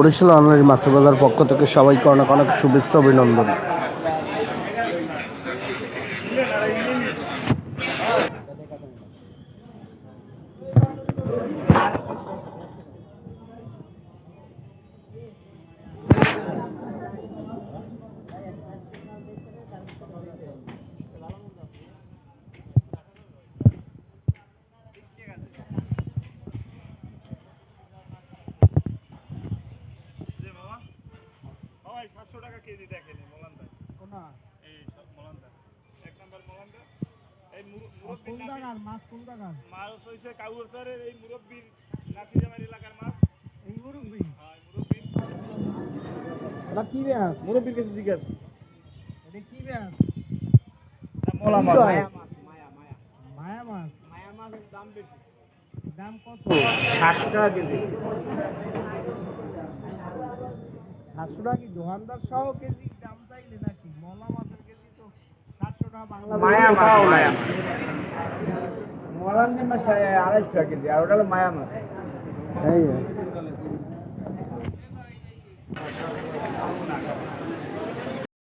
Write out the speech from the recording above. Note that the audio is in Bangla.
বরিশাল অনারি মাছের বাজার পক্ষ থেকে সবাইকে অনেক অনেক শুভেচ্ছা অভিনন্দন। কেজি দেখেনি মোলান্দা কোনা এই সব মোলান্দা এক নাম্বার মোলান্দা এই মুরব্বি কোন জায়গার মাছ কোন জায়গার মাছ হইছে কাউরসরের এই মুরব্বির নাতিজামার এলাকার মাছ এই মুরব্বি হ্যাঁ মুরব্বি এটা কি মাছ মুরব্বির কাছে জিজ্ঞাসা এটা কি মাছ না মোলা মাছ মায়া মাছের দাম বেশি দাম কত 700 টাকা কেজি 700 টাকা কি দোকানদার সহ কেজি দাম চাইলে নাকি মলা মাছের কেজি তো 700 টাকা বাংলা মায়া মাছ মলান্দি মাছ 250 টাকা কেজি আর ওটা হলো মায়া মাছ এই